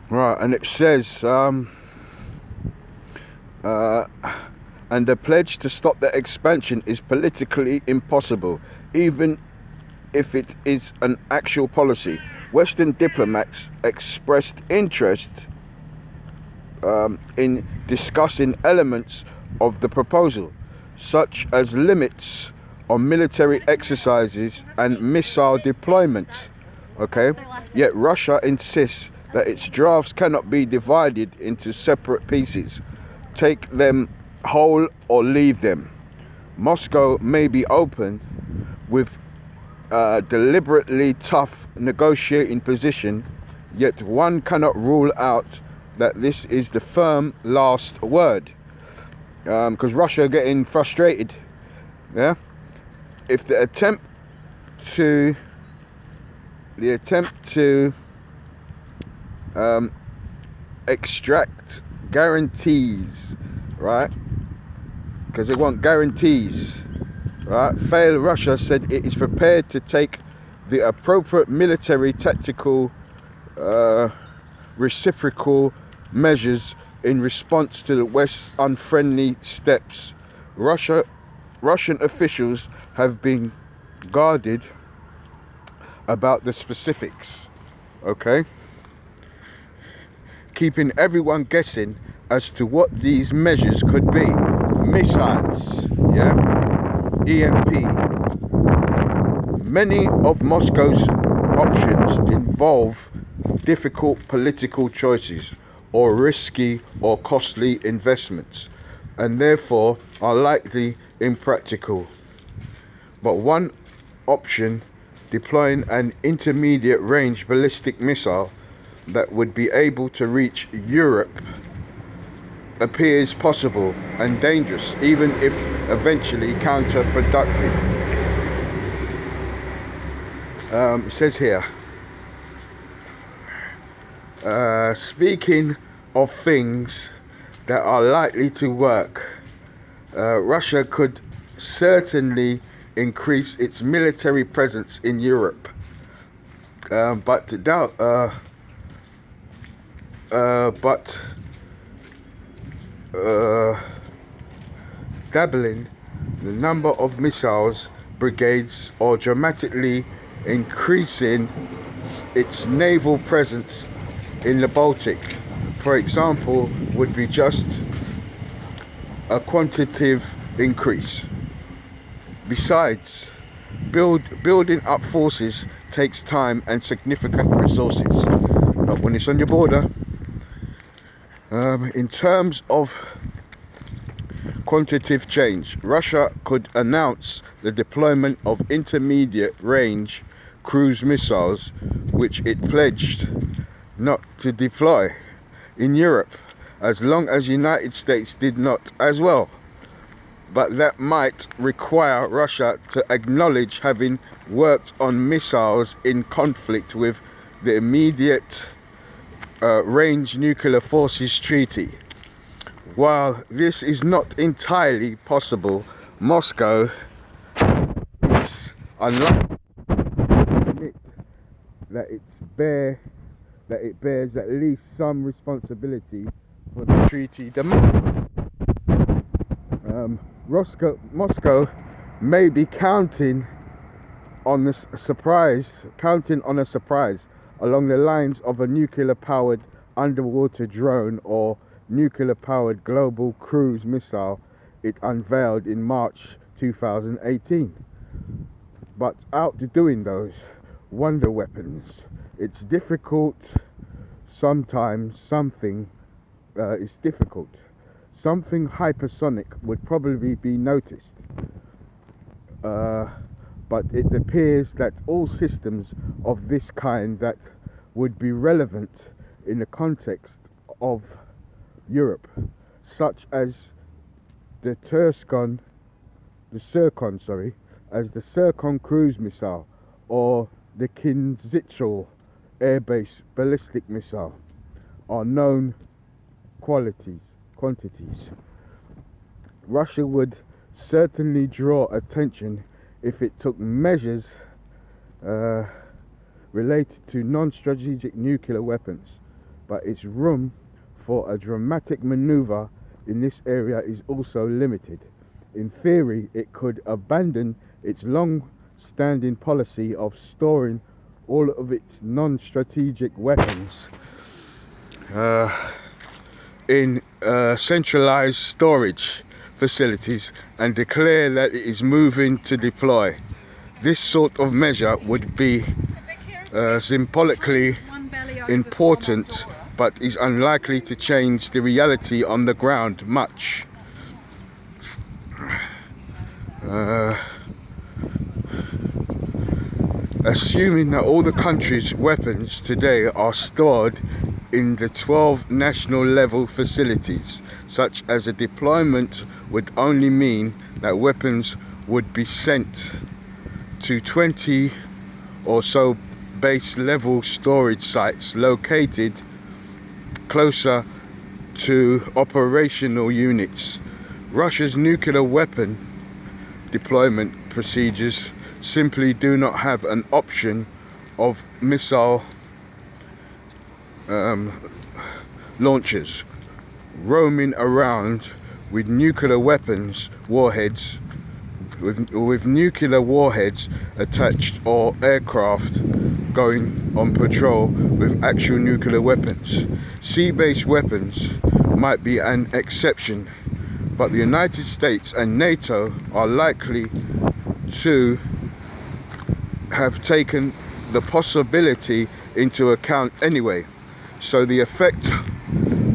Right, and it says, and the pledge to stop the expansion is politically impossible, even if it is an actual policy. Western diplomats expressed interest in discussing elements of the proposal, such as limits on military exercises and missile deployment. Okay, yet Russia insists that its drafts cannot be divided into separate pieces. Take them whole or leave them. Moscow may be open with a deliberately tough negotiating position, yet one cannot rule out that this is the firm last word. Because Russia are getting frustrated. Yeah, if the attempt to extract guarantees, right? Because they want guarantees, right? Fail. Russia said it is prepared to take the appropriate military, tactical, reciprocal measures in response to the West's unfriendly steps. Russian officials have been guarded about the specifics, okay? Keeping everyone guessing as to what these measures could be. Missiles, yeah? EMP. Many of Moscow's options involve difficult political choices or risky or costly investments, and therefore are likely impractical. But one option, deploying an intermediate range ballistic missile that would be able to reach Europe, appears possible and dangerous, even if eventually counterproductive. It says here, speaking of things that are likely to work, Russia could certainly increase its military presence in Europe, but doubling the number of missiles brigades or dramatically increasing its naval presence in the Baltic, for example, would be just a quantitative increase. Besides, building up forces takes time and significant resources, not when it's on your border. In terms of quantitative change, Russia could announce the deployment of intermediate range cruise missiles, which it pledged not to deploy in Europe, as long as the United States did not as well. But that might require Russia to acknowledge having worked on missiles in conflict with the Immediate Range Nuclear Forces Treaty. While this is not entirely possible, Moscow is unlikely to admit that it bears at least some responsibility for the treaty demand. Moscow may be counting on a surprise along the lines of a nuclear-powered underwater drone or nuclear-powered global cruise missile it unveiled in March 2018. But outdoing those wonder weapons, it's difficult. Sometimes something is difficult. Something hypersonic would probably be noticed, but it appears that all systems of this kind that would be relevant in the context of Europe, such as the Zircon cruise missile or the Kinzhal air-based ballistic missile, are known quantities. Russia would certainly draw attention if it took measures related to non-strategic nuclear weapons, but its room for a dramatic maneuver in this area is also limited. In theory, it could abandon its long-standing policy of storing all of its non-strategic weapons in centralized storage facilities and declare that it is moving to deploy. This sort of measure would be symbolically important, but is unlikely to change the reality on the ground much. Assuming that all the country's weapons today are stored in the 12 national level facilities, such as a deployment would only mean that weapons would be sent to 20 or so base level storage sites located closer to operational units. Russia's nuclear weapon deployment procedures simply do not have an option of missile launchers roaming around with nuclear weapons warheads with nuclear warheads attached, or aircraft going on patrol with actual nuclear weapons. Sea-based weapons might be an exception, but the United States and NATO are likely to have taken the possibility into account anyway, so the effect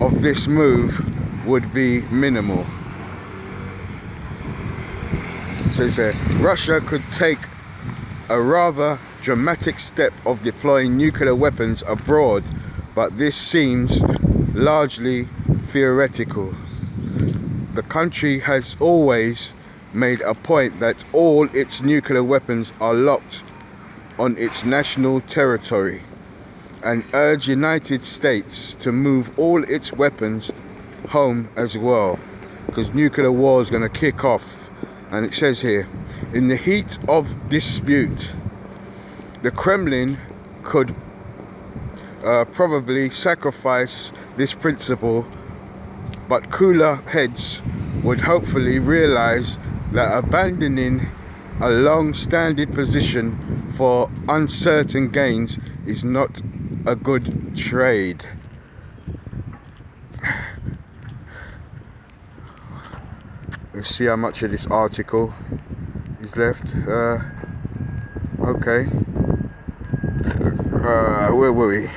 of this move would be minimal. So it says Russia could take a rather dramatic step of deploying nuclear weapons abroad, but this seems largely theoretical. The country has always made a point that all its nuclear weapons are locked on its national territory, and urge United States to move all its weapons home as well, because nuclear war is going to kick off. And it says here, in the heat of dispute, the Kremlin could probably sacrifice this principle, but cooler heads would hopefully realize that abandoning a long-standing position for uncertain gains is not a good trade. Let's see how much of this article is left. Okay. Where were we?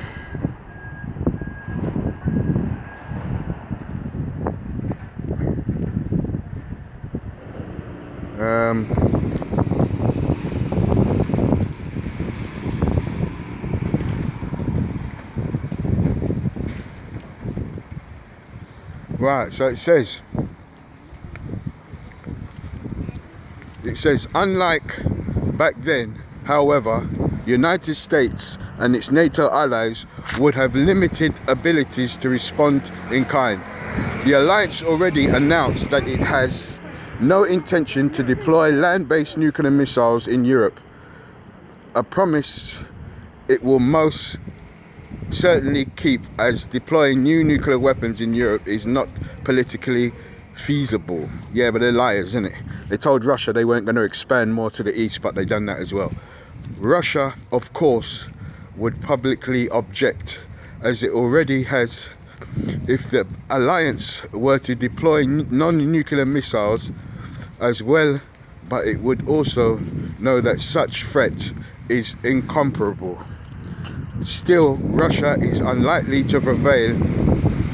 Right, so it says, unlike back then, however, United States and its NATO allies would have limited abilities to respond in kind. The alliance already announced that it has no intention to deploy land-based nuclear missiles in Europe, a promise it will most certainly keep, as deploying new nuclear weapons in Europe is not politically feasible. Yeah, but they're liars, isn't it? They told Russia they weren't going to expand more to the east, but they've done that as well. Russia, of course, would publicly object, as it already has, if the alliance were to deploy non-nuclear missiles as well, but it would also know that such threat is incomparable. Still, Russia is unlikely to prevail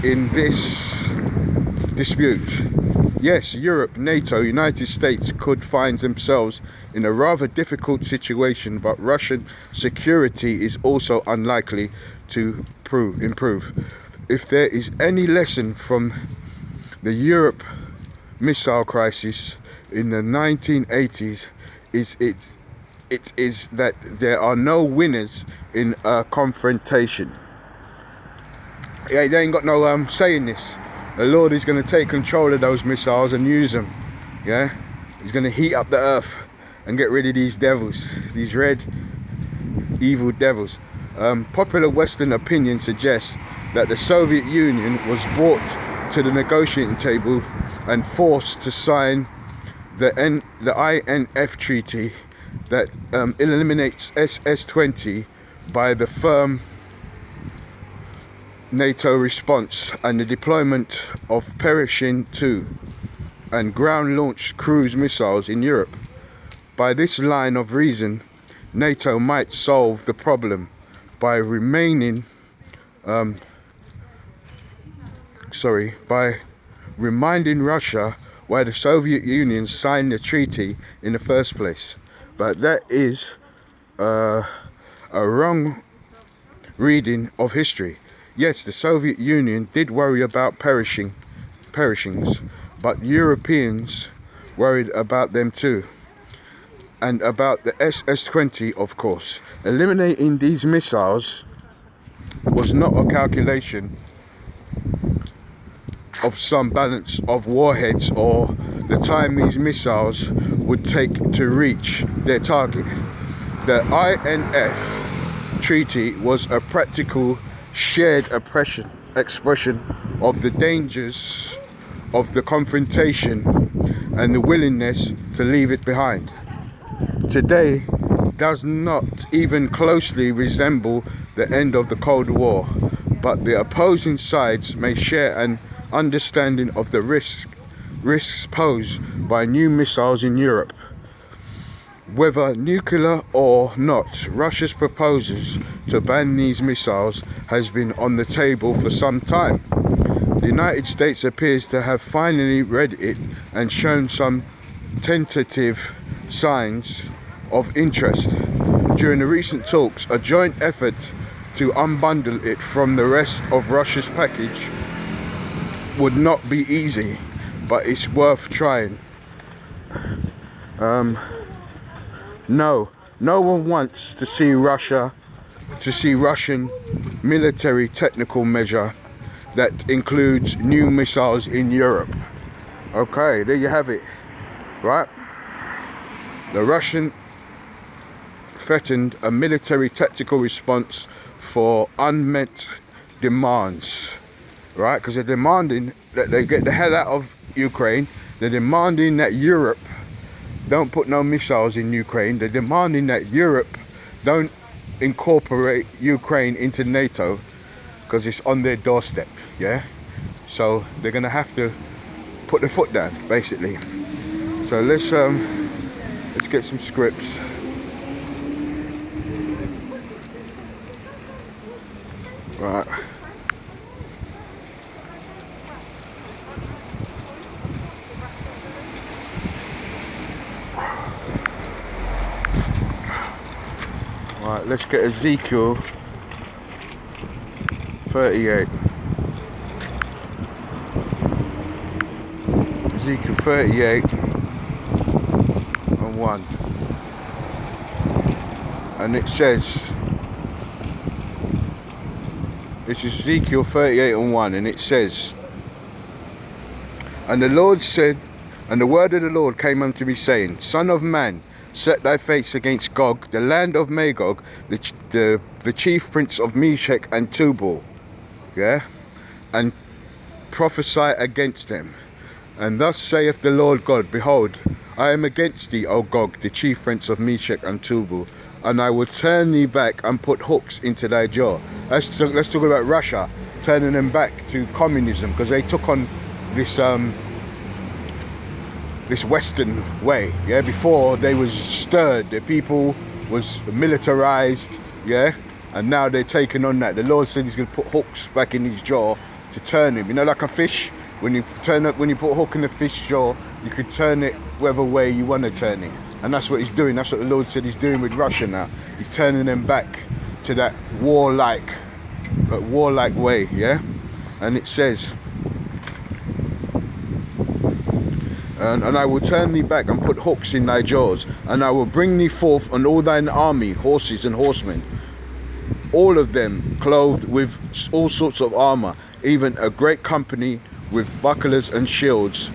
in this dispute. Yes, Europe, NATO, United States could find themselves in a rather difficult situation, but Russian security is also unlikely to improve. If there is any lesson from the Europe missile crisis in the 1980s, it is that there are no winners in a confrontation. Yeah, they ain't got no say in this. The Lord is going to take control of those missiles and use them. Yeah, He's going to heat up the earth and get rid of these devils, these red evil devils. Popular Western opinion suggests that the Soviet Union was brought to the negotiating table and forced to sign the INF treaty that eliminates SS-20 by the firm NATO response and the deployment of Pershing II and ground-launched cruise missiles in Europe. By this line of reason, NATO might solve the problem by reminding Russia why the Soviet Union signed the treaty in the first place. But that is a wrong reading of history. Yes, the Soviet Union did worry about perishings, but Europeans worried about them too. And about the SS-20, of course. Eliminating these missiles was not a calculation of some balance of warheads or the time these missiles would take to reach their target. The INF treaty was a practical shared expression of the dangers of the confrontation and the willingness to leave it behind. Today does not even closely resemble the end of the Cold War, but the opposing sides may share an understanding of the risks posed by new missiles in Europe. Whether nuclear or not, Russia's proposals to ban these missiles has been on the table for some time. The United States appears to have finally read it and shown some tentative signs of interest. During the recent talks, a joint effort to unbundle it from the rest of Russia's package would not be easy, but it's worth trying. No one wants to see Russian military technical measure that includes new missiles in Europe. Okay, there you have it, right? The Russian threatened a military tactical response for unmet demands, right? Because they're demanding that they get the hell out of Ukraine. They're demanding that Europe don't put no missiles in Ukraine. They're demanding that Europe don't incorporate Ukraine into NATO because it's on their doorstep, yeah? So they're gonna have to put their foot down, basically. So let's get some scripts. Right. Right, let's get Ezekiel 38. Ezekiel 38 and 1. And it says, this is Ezekiel 38 and 1, and it says, and the Lord said, and the word of the Lord came unto me, saying, Son of man, set thy face against Gog, the land of Magog, the chief prince of Meshech and Tubal, yeah, and prophesy against them. And thus saith the Lord God, behold, I am against thee, O Gog, the chief prince of Meshech and Tubal, and I will turn thee back and put hooks into thy jaw. Let's talk about Russia turning them back to communism, because they took on this this Western way, yeah. Before they was stirred, the people was militarized, yeah, and now they're taking on that. The Lord said He's going to put hooks back in his jaw to turn him. You know, like a fish. When you put a hook in the fish jaw, you could turn it whatever way you want to turn it. And that's what He's doing. That's what the Lord said He's doing with Russia now. He's turning them back to that warlike way, yeah. And it says, and I will turn thee back and put hooks in thy jaws, and I will bring thee forth on all thine army, horses and horsemen, all of them clothed with all sorts of armor, even a great company with bucklers and shields,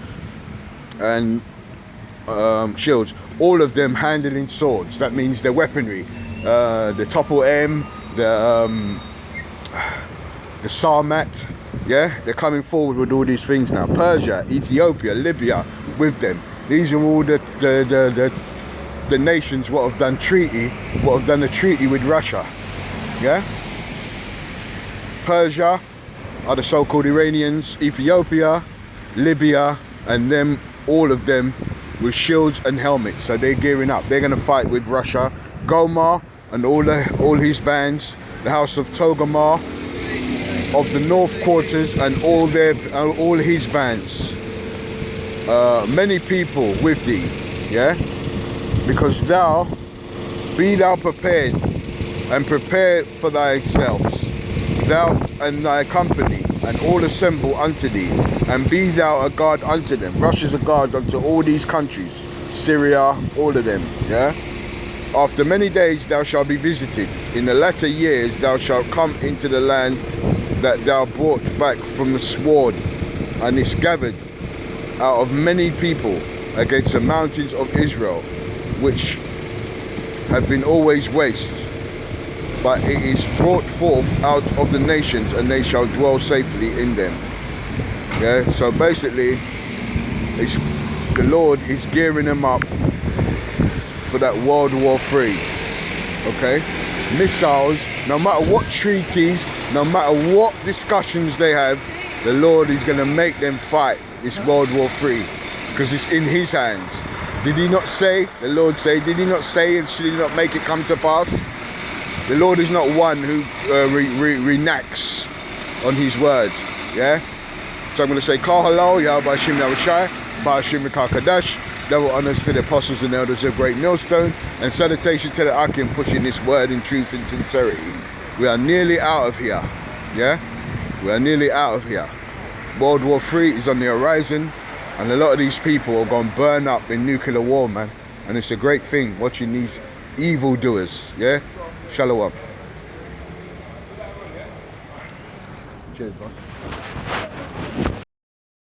all of them handling swords. That means their weaponry, the Topple M, the the Sarmat, yeah, they're coming forward with all these things now. Persia, Ethiopia, Libya, with them. These are all the nations what have done a treaty with Russia, yeah. Persia are the so-called Iranians, Ethiopia, Libya, and them, all of them with shields and helmets. So they're gearing up. They're going to fight with Russia. Gomar and all his bands, the House of Togarmah of the North Quarters, and all his bands. Many people with thee, yeah, because be thou prepared, and prepare for thyself, thou and thy company, and all assemble unto thee, and be thou a guard unto them. Russia's a guard unto all these countries, Syria, all of them, yeah. After many days thou shalt be visited. In the latter years thou shalt come into the land that thou brought back from the sword, and is gathered out of many people against the mountains of Israel, which have been always waste. But it is brought forth out of the nations, and they shall dwell safely in them. Yeah, so basically, the Lord is gearing them up for that World War III. Okay, missiles. No matter what treaties, no matter what discussions they have, the Lord is going to make them fight this World War III, because it's in His hands. Did He not say? The Lord say? Did He not say, and should He not make it come to pass? The Lord is not one who renects on His word, yeah? So I'm going to say, Kal Halal, Yahweh Hashem Yahushai, Ba'ashim Kadash, double honors to the apostles and elders of Great Millstone, and salutation to the Akim pushing this word in truth and sincerity. We are nearly out of here, yeah? We are nearly out of here. World War III is on the horizon, and a lot of these people are going to burn up in nuclear war, man. And it's a great thing watching these evildoers, yeah? Shalom. Cheers, bro.